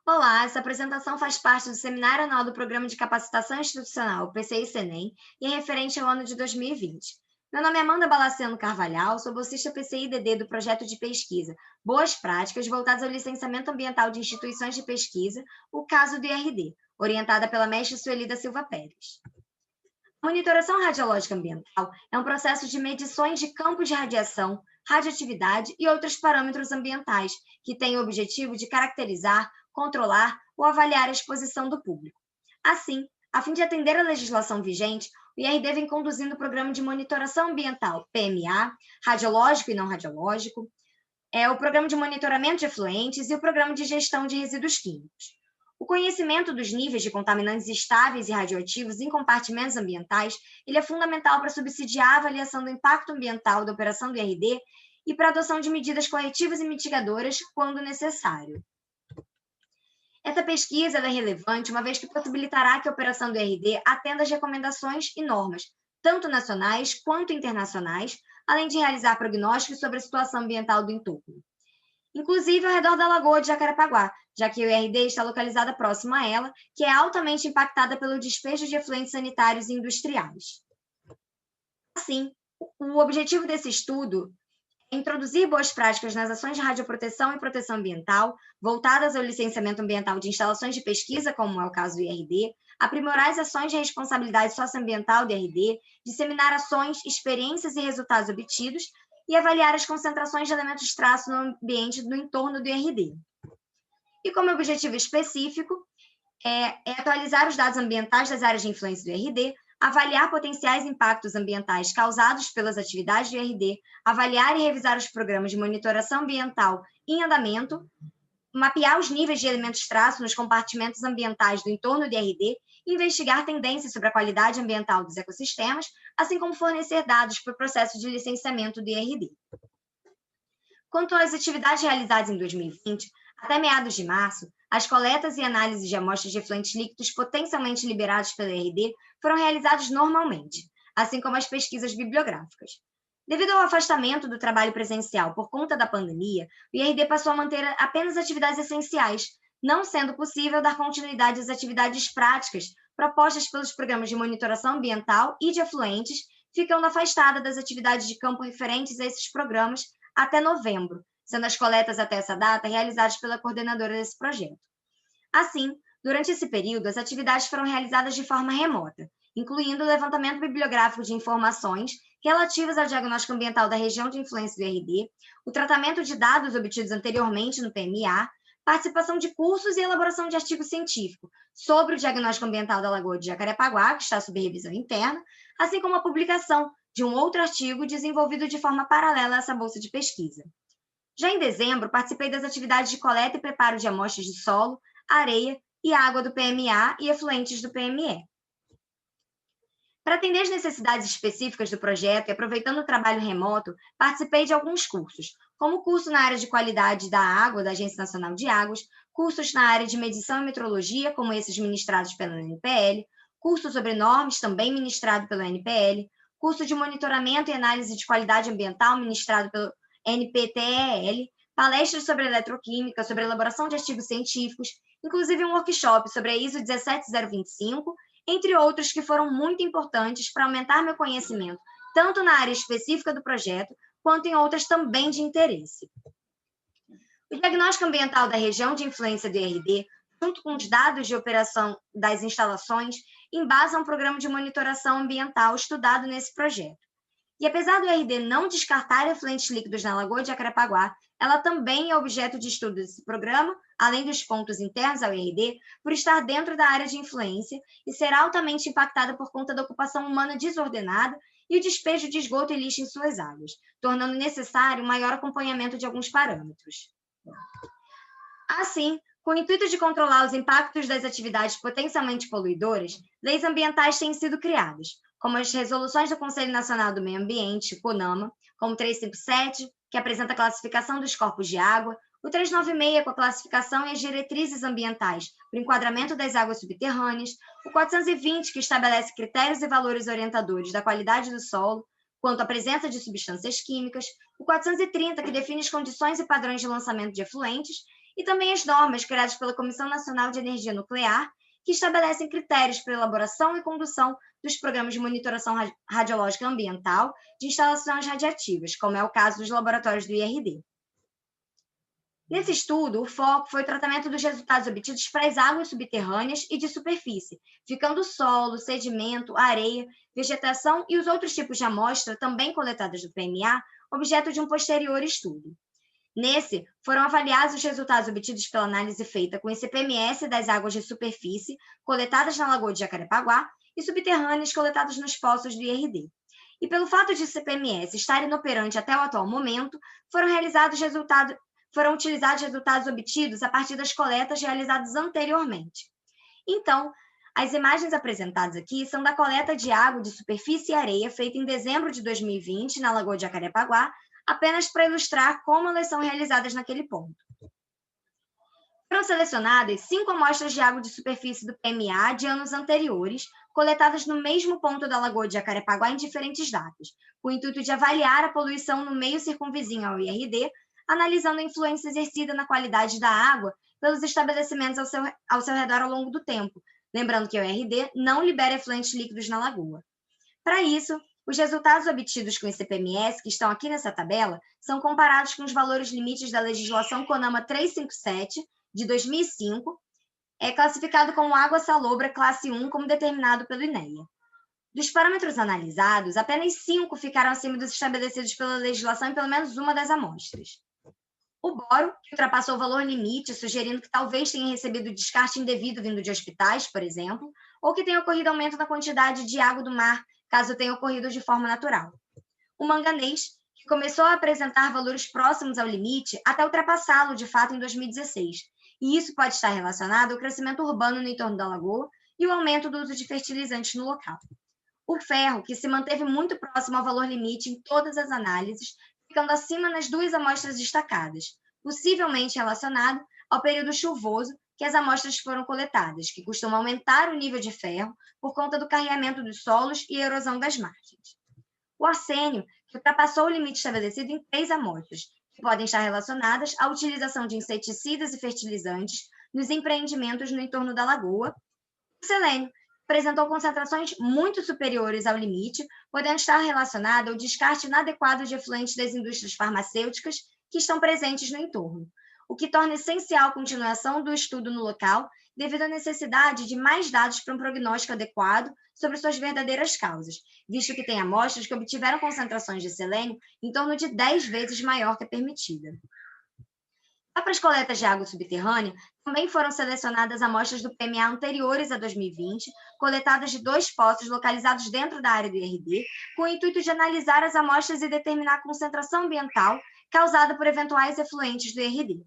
Olá, essa apresentação faz parte do Seminário Anual do Programa de Capacitação Institucional, PCI-SENEM, e é referente ao ano de 2020. Meu nome é Amanda Balaciano Carvalhal, sou bolsista PCI-DD do projeto de pesquisa Boas Práticas voltadas ao licenciamento ambiental de instituições de pesquisa, o caso do IRD, orientada pela mestre Sueli da Silva Pérez. A monitoração radiológica ambiental é um processo de medições de campos de radiação, radioatividade e outros parâmetros ambientais, que tem o objetivo de caracterizar, controlar ou avaliar a exposição do público. Assim, a fim de atender à legislação vigente, o IRD vem conduzindo o Programa de Monitoração Ambiental, PMA, radiológico e não radiológico, o Programa de Monitoramento de Efluentes e o Programa de Gestão de Resíduos Químicos. O conhecimento dos níveis de contaminantes estáveis e radioativos em compartimentos ambientais, ele é fundamental para subsidiar a avaliação do impacto ambiental da operação do IRD e para a adoção de medidas corretivas e mitigadoras quando necessário. Essa pesquisa é relevante, uma vez que possibilitará que a operação do IRD atenda às recomendações e normas, tanto nacionais quanto internacionais, além de realizar prognósticos sobre a situação ambiental do entorno, inclusive ao redor da Lagoa de Jacarepaguá, já que o IRD está localizada próximo a ela, que é altamente impactada pelo despejo de efluentes sanitários e industriais. Assim, o objetivo desse estudo é introduzir boas práticas nas ações de radioproteção e proteção ambiental, voltadas ao licenciamento ambiental de instalações de pesquisa, como é o caso do IRD, aprimorar as ações de responsabilidade socioambiental do IRD, disseminar ações, experiências e resultados obtidos, e avaliar as concentrações de elementos traço no ambiente do entorno do IRD. E como objetivo específico, é atualizar os dados ambientais das áreas de influência do IRD, avaliar potenciais impactos ambientais causados pelas atividades do IRD, avaliar e revisar os programas de monitoração ambiental em andamento, mapear os níveis de elementos traço nos compartimentos ambientais do entorno do IRD, investigar tendências sobre a qualidade ambiental dos ecossistemas, assim como fornecer dados para o processo de licenciamento do IRD. Quanto às atividades realizadas em 2020, até meados de março, as coletas e análises de amostras de efluentes líquidos potencialmente liberados pela IRD foram realizadas normalmente, assim como as pesquisas bibliográficas. Devido ao afastamento do trabalho presencial por conta da pandemia, o IRD passou a manter apenas atividades essenciais, não sendo possível dar continuidade às atividades práticas propostas pelos programas de monitoração ambiental e de efluentes, ficando afastada das atividades de campo referentes a esses programas até novembro, sendo as coletas até essa data realizadas pela coordenadora desse projeto. Assim, durante esse período, as atividades foram realizadas de forma remota, incluindo o levantamento bibliográfico de informações relativas ao diagnóstico ambiental da região de influência do IRD, o tratamento de dados obtidos anteriormente no PMA, participação de cursos e elaboração de artigo científico sobre o diagnóstico ambiental da Lagoa de Jacarepaguá, que está sob revisão interna, assim como a publicação de um outro artigo desenvolvido de forma paralela a essa bolsa de pesquisa. Já em dezembro, participei das atividades de coleta e preparo de amostras de solo, areia e água do PMA e efluentes do PME. Para atender às necessidades específicas do projeto e aproveitando o trabalho remoto, participei de alguns cursos, como o curso na área de qualidade da água da Agência Nacional de Águas, cursos na área de medição e metrologia, como esses ministrados pela NPL, curso sobre normas, também ministrado pelo NPL, curso de monitoramento e análise de qualidade ambiental, ministrado pelo NPTEL, palestras sobre eletroquímica, sobre elaboração de artigos científicos, inclusive um workshop sobre a ISO 17025, entre outros que foram muito importantes para aumentar meu conhecimento, tanto na área específica do projeto, quanto em outras também de interesse. O diagnóstico ambiental da região de influência do IRD, junto com os dados de operação das instalações, embasam um programa de monitoração ambiental estudado nesse projeto. E apesar do IRD não descartar efluentes líquidos na Lagoa de Jacarepaguá, ela também é objeto de estudo desse programa, além dos pontos internos ao IRD, por estar dentro da área de influência e ser altamente impactada por conta da ocupação humana desordenada e o despejo de esgoto e lixo em suas águas, tornando necessário um maior acompanhamento de alguns parâmetros. Assim, com o intuito de controlar os impactos das atividades potencialmente poluidoras, leis ambientais têm sido criadas, como as resoluções do Conselho Nacional do Meio Ambiente, CONAMA, como 357, que apresenta a classificação dos corpos de água, o 396, com a classificação e as diretrizes ambientais para o enquadramento das águas subterrâneas, o 420, que estabelece critérios e valores orientadores da qualidade do solo, quanto à presença de substâncias químicas, o 430, que define as condições e padrões de lançamento de efluentes, e também as normas criadas pela Comissão Nacional de Energia Nuclear, que estabelecem critérios para elaboração e condução dos programas de monitoração radiológica ambiental de instalações radiativas, como é o caso dos laboratórios do IRD. Nesse estudo, o foco foi o tratamento dos resultados obtidos para as águas subterrâneas e de superfície, ficando o solo, sedimento, areia, vegetação e os outros tipos de amostra, também coletadas do PMA, objeto de um posterior estudo. Nesse, foram avaliados os resultados obtidos pela análise feita com ICP-MS das águas de superfície, coletadas na Lagoa de Jacarepaguá, e subterrâneas coletadas nos poços do IRD. E pelo fato de ICP-MS estar inoperante até o atual momento, foram utilizados resultados obtidos a partir das coletas realizadas anteriormente. Então, as imagens apresentadas aqui são da coleta de água de superfície e areia feita em dezembro de 2020 na Lagoa de Jacarepaguá, apenas para ilustrar como elas são realizadas naquele ponto. Foram selecionadas 5 amostras de água de superfície do PMA de anos anteriores, coletadas no mesmo ponto da Lagoa de Jacarepaguá em diferentes datas, com o intuito de avaliar a poluição no meio circunvizinho ao IRD, analisando a influência exercida na qualidade da água pelos estabelecimentos ao seu redor ao longo do tempo, lembrando que o IRD não libera efluentes líquidos na lagoa. Para isso, os resultados obtidos com o ICP-MS, que estão aqui nessa tabela, são comparados com os valores limites da legislação CONAMA 357, de 2005, classificado como água salobra classe 1, como determinado pelo INEA. Dos parâmetros analisados, apenas 5 ficaram acima dos estabelecidos pela legislação em pelo menos uma das amostras. O boro, que ultrapassou o valor limite, sugerindo que talvez tenha recebido descarte indevido vindo de hospitais, por exemplo, ou que tenha ocorrido aumento na quantidade de água do mar, caso tenha ocorrido de forma natural. O manganês, que começou a apresentar valores próximos ao limite até ultrapassá-lo de fato em 2016, e isso pode estar relacionado ao crescimento urbano no entorno da lagoa e o aumento do uso de fertilizantes no local. O ferro, que se manteve muito próximo ao valor limite em todas as análises, ficando acima nas 2 amostras destacadas, possivelmente relacionado ao período chuvoso que as amostras foram coletadas, que costuma aumentar o nível de ferro por conta do carreamento dos solos e erosão das margens. O arsênio, que ultrapassou o limite estabelecido em 3 amostras, que podem estar relacionadas à utilização de inseticidas e fertilizantes nos empreendimentos no entorno da lagoa. O selênio, apresentou concentrações muito superiores ao limite, podendo estar relacionado ao descarte inadequado de efluentes das indústrias farmacêuticas que estão presentes no entorno, o que torna essencial a continuação do estudo no local, devido à necessidade de mais dados para um prognóstico adequado sobre suas verdadeiras causas, visto que tem amostras que obtiveram concentrações de selênio em torno de 10 vezes maior que a permitida. Para as coletas de água subterrânea, também foram selecionadas amostras do PMA anteriores a 2020, coletadas de 2 poços localizados dentro da área do IRD, com o intuito de analisar as amostras e determinar a concentração ambiental causada por eventuais efluentes do IRD.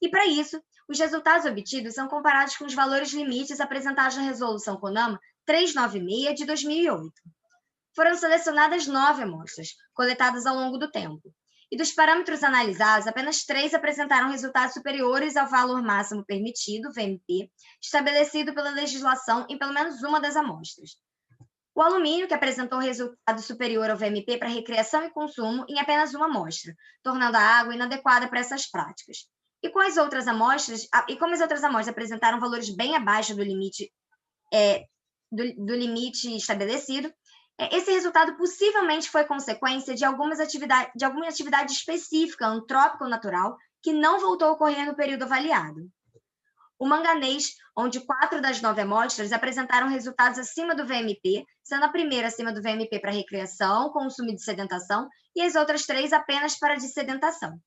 E, para isso, os resultados obtidos são comparados com os valores limites apresentados na Resolução CONAMA 396, de 2008. Foram selecionadas 9 amostras, coletadas ao longo do tempo. E dos parâmetros analisados, apenas 3 apresentaram resultados superiores ao valor máximo permitido, VMP, estabelecido pela legislação em pelo menos uma das amostras. O alumínio, que apresentou resultado superior ao VMP para recreação e consumo em apenas uma amostra, tornando a água inadequada para essas práticas. E como as outras amostras apresentaram valores bem abaixo do limite estabelecido, esse resultado possivelmente foi consequência de alguma atividade específica, antrópica ou natural, que não voltou a ocorrer no período avaliado. O manganês, onde 4 das 9 amostras apresentaram resultados acima do VMP, sendo a primeira acima do VMP para recreação, consumo e dessedentação, e as outras 3 apenas para dessedentação.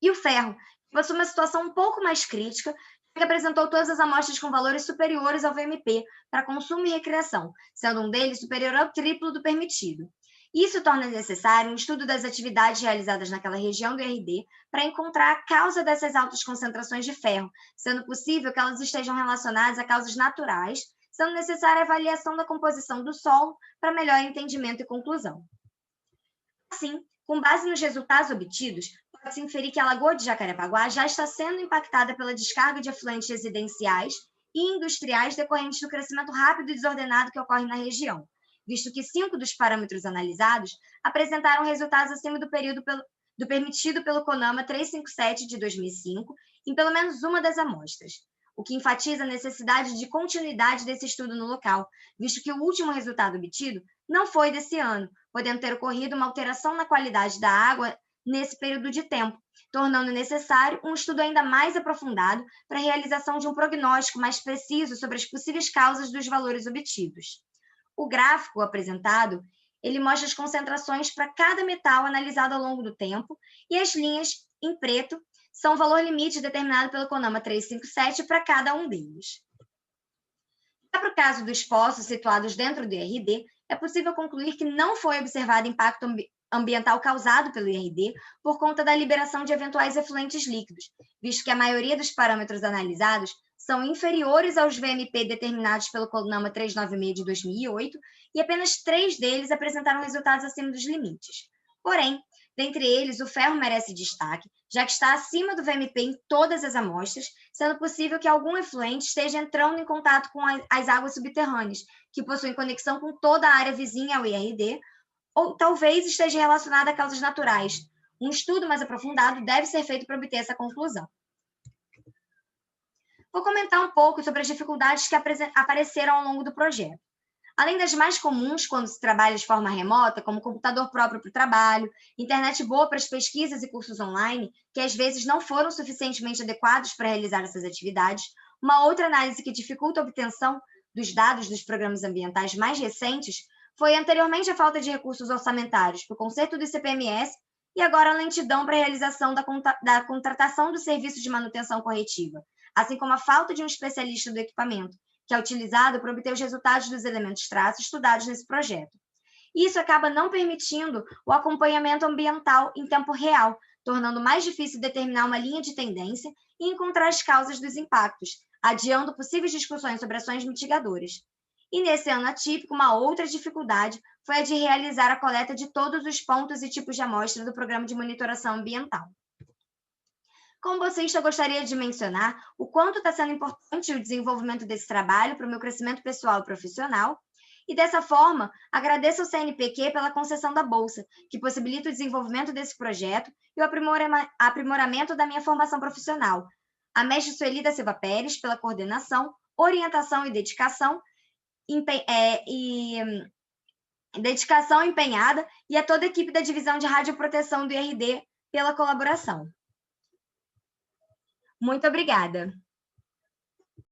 E o ferro, que possui uma situação um pouco mais crítica, que apresentou todas as amostras com valores superiores ao VMP para consumo e recreação, sendo um deles superior ao triplo do permitido. Isso torna necessário um estudo das atividades realizadas naquela região do IRD para encontrar a causa dessas altas concentrações de ferro, sendo possível que elas estejam relacionadas a causas naturais, sendo necessária a avaliação da composição do solo para melhor entendimento e conclusão. Assim, com base nos resultados obtidos, pode-se inferir que a Lagoa de Jacarepaguá já está sendo impactada pela descarga de efluentes residenciais e industriais decorrentes do crescimento rápido e desordenado que ocorre na região, visto que 5 dos parâmetros analisados apresentaram resultados acima do período do permitido pelo CONAMA 357 de 2005 em pelo menos uma das amostras, o que enfatiza a necessidade de continuidade desse estudo no local, visto que o último resultado obtido não foi desse ano, podendo ter ocorrido uma alteração na qualidade da água nesse período de tempo, tornando necessário um estudo ainda mais aprofundado para a realização de um prognóstico mais preciso sobre as possíveis causas dos valores obtidos. O gráfico apresentado, ele mostra as concentrações para cada metal analisado ao longo do tempo, e as linhas em preto são o valor limite determinado pelo CONAMA 357 para cada um deles. Já para o caso dos poços situados dentro do IRD, é possível concluir que não foi observado impacto ambiental causado pelo IRD por conta da liberação de eventuais efluentes líquidos, visto que a maioria dos parâmetros analisados são inferiores aos VMP determinados pelo CONAMA 396 de 2008 e apenas 3 deles apresentaram resultados acima dos limites. Porém, dentre eles, o ferro merece destaque, já que está acima do VMP em todas as amostras, sendo possível que algum efluente esteja entrando em contato com as águas subterrâneas, que possuem conexão com toda a área vizinha ao IRD, ou talvez esteja relacionada a causas naturais. Um estudo mais aprofundado deve ser feito para obter essa conclusão. Vou comentar um pouco sobre as dificuldades que apareceram ao longo do projeto. Além das mais comuns quando se trabalha de forma remota, como computador próprio para o trabalho, internet boa para as pesquisas e cursos online, que às vezes não foram suficientemente adequados para realizar essas atividades, uma outra análise que dificulta a obtenção dos dados dos programas ambientais mais recentes foi anteriormente a falta de recursos orçamentários para o conserto do ICPMS e agora a lentidão para a realização da contratação do serviço de manutenção corretiva, assim como a falta de um especialista do equipamento, que é utilizado para obter os resultados dos elementos traços estudados nesse projeto. Isso acaba não permitindo o acompanhamento ambiental em tempo real, tornando mais difícil determinar uma linha de tendência e encontrar as causas dos impactos, adiando possíveis discussões sobre ações mitigadoras. E nesse ano atípico, uma outra dificuldade foi a de realizar a coleta de todos os pontos e tipos de amostra do Programa de Monitoração Ambiental. Como bolsista, eu gostaria de mencionar o quanto está sendo importante o desenvolvimento desse trabalho para o meu crescimento pessoal e profissional, e dessa forma, agradeço ao CNPq pela concessão da bolsa, que possibilita o desenvolvimento desse projeto e o aprimoramento da minha formação profissional. A mestre Sueli da Silva Pérez pela coordenação, orientação e dedicação empenhada, e a toda a equipe da Divisão de Radioproteção do IRD pela colaboração. Muito obrigada.